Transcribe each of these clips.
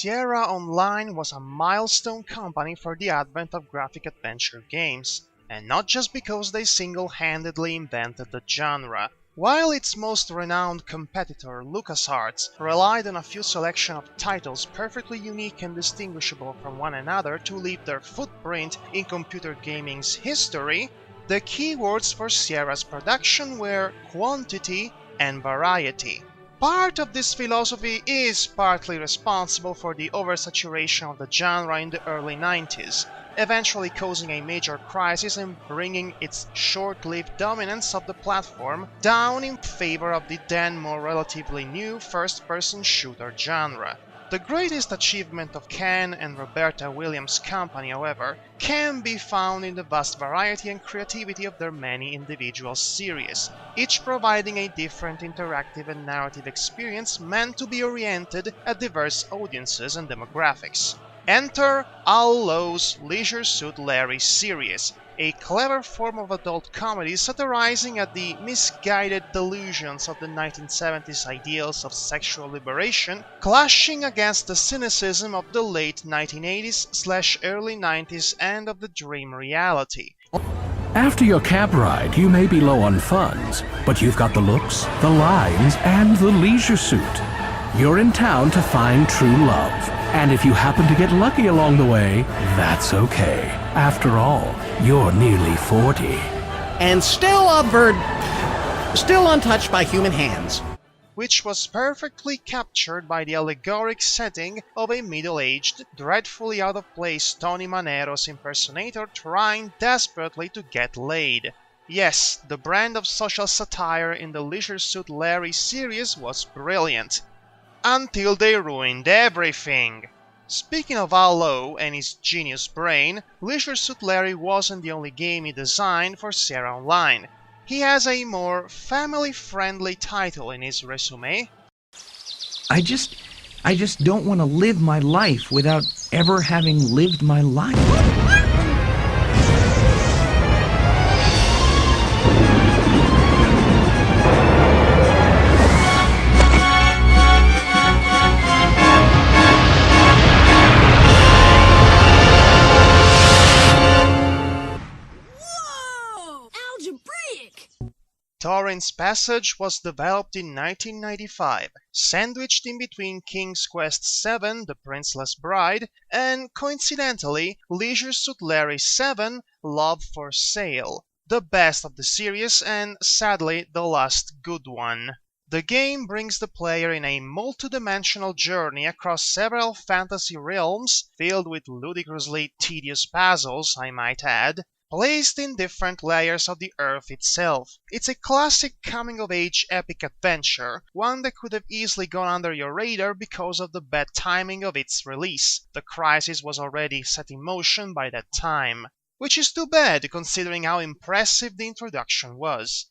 Sierra Online was a milestone company for the advent of graphic adventure games, and not just because they single-handedly invented the genre. While its most renowned competitor, LucasArts, relied on a few selection of titles perfectly unique and distinguishable from one another to leave their footprint in computer gaming's history, the keywords for Sierra's production were quantity and variety. Part of this philosophy is partly responsible for the oversaturation of the genre in the early 90s, eventually causing a major crisis and bringing its short-lived dominance of the platform down in favor of the then more relatively new first-person shooter genre. The greatest achievement of Ken and Roberta Williams' company, however, can be found in the vast variety and creativity of their many individual series, each providing a different interactive and narrative experience meant to be oriented at diverse audiences and demographics. Enter Al Lowe's Leisure Suit Larry series, a clever form of adult comedy satirizing at the misguided delusions of the 1970s ideals of sexual liberation, clashing against the cynicism of the late 1980s/early 90s and of the dream reality. After your cab ride, you may be low on funds, but you've got the looks, the lines, and the leisure suit. You're in town to find true love. And if you happen to get lucky along the way, that's okay. After all, you're nearly 40. And still untouched by human hands. Which was perfectly captured by the allegoric setting of a middle-aged, dreadfully out-of-place Tony Manero's impersonator trying desperately to get laid. Yes, the brand of social satire in the Leisure Suit Larry series was brilliant. Until they ruined everything. Speaking of Al Lowe and his genius brain, Leisure Suit Larry wasn't the only game he designed for Sierra Online. He has a more family-friendly title in his resume. I just don't want to live my life without ever having lived my life. Torin's Passage was developed in 1995, sandwiched in between King's Quest VII, The Princeless Bride, and, coincidentally, Leisure Suit Larry 7, Love for Sale, the best of the series and, sadly, the last good one. The game brings the player in a multidimensional journey across several fantasy realms, filled with ludicrously tedious puzzles, I might add, placed in different layers of the Earth itself. It's a classic coming-of-age epic adventure, one that could have easily gone under your radar because of the bad timing of its release. The crisis was already set in motion by that time. Which is too bad, considering how impressive the introduction was.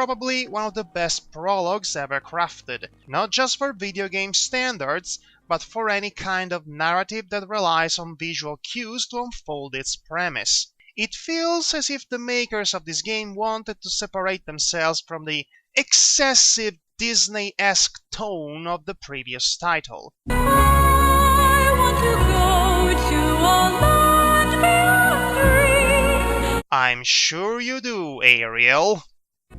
probably one of the best prologues ever crafted, not just for video game standards, but for any kind of narrative that relies on visual cues to unfold its premise. It feels as if the makers of this game wanted to separate themselves from the excessive Disney-esque tone of the previous title. I want to go to a land beyond dreams. I'm sure you do, Ariel.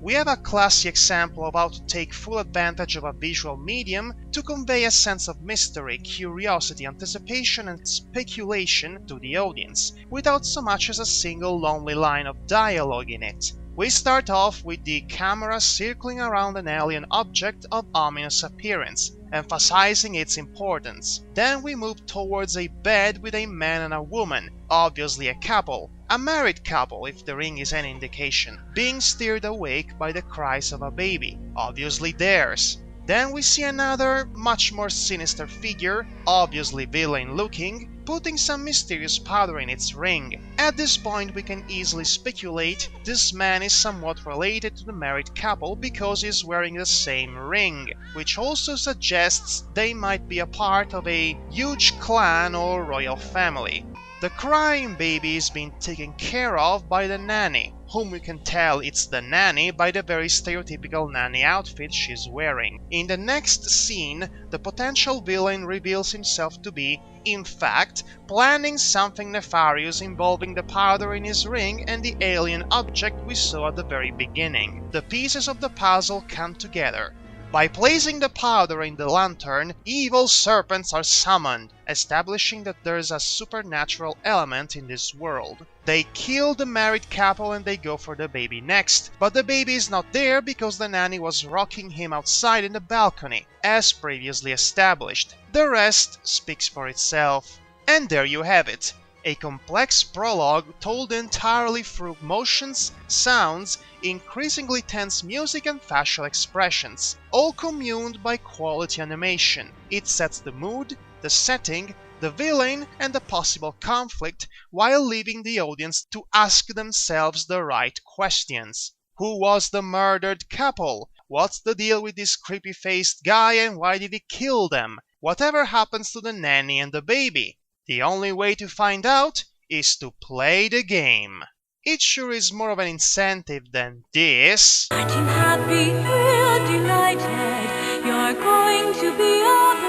We have a classy example of how to take full advantage of a visual medium to convey a sense of mystery, curiosity, anticipation, and speculation to the audience, without so much as a single lonely line of dialogue in it. We start off with the camera circling around an alien object of ominous appearance, emphasizing its importance. Then we move towards a bed with a man and a woman, obviously a couple, a married couple if the ring is any indication, being stirred awake by the cries of a baby, obviously theirs. Then we see another, much more sinister figure, obviously villain looking, putting some mysterious powder in its ring. At this point we can easily speculate this man is somewhat related to the married couple because he's wearing the same ring, which also suggests they might be a part of a huge clan or royal family. The crying baby is being taken care of by the nanny, whom we can tell it's the nanny by the very stereotypical nanny outfit she's wearing. In the next scene, the potential villain reveals himself to be, in fact, planning something nefarious involving the powder in his ring and the alien object we saw at the very beginning. The pieces of the puzzle come together. By placing the powder in the lantern, evil serpents are summoned, establishing that there is a supernatural element in this world. They kill the married couple and they go for the baby next, but the baby is not there because the nanny was rocking him outside in the balcony, as previously established. The rest speaks for itself. And there you have it. A complex prologue told entirely through motions, sounds, increasingly tense music and facial expressions, all communed by quality animation. It sets the mood, the setting, the villain, and the possible conflict, while leaving the audience to ask themselves the right questions. Who was the murdered couple? What's the deal with this creepy-faced guy and why did he kill them? Whatever happens to the nanny and the baby? The only way to find out is to play the game. It sure is more of an incentive than this. Aren't you happy? Feel delighted. You're going to be alright.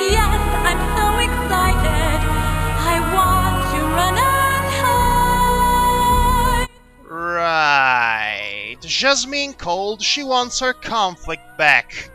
Yes, I'm so excited. I want to run and hide. Right. Jasmine Cold, she wants her conflict back.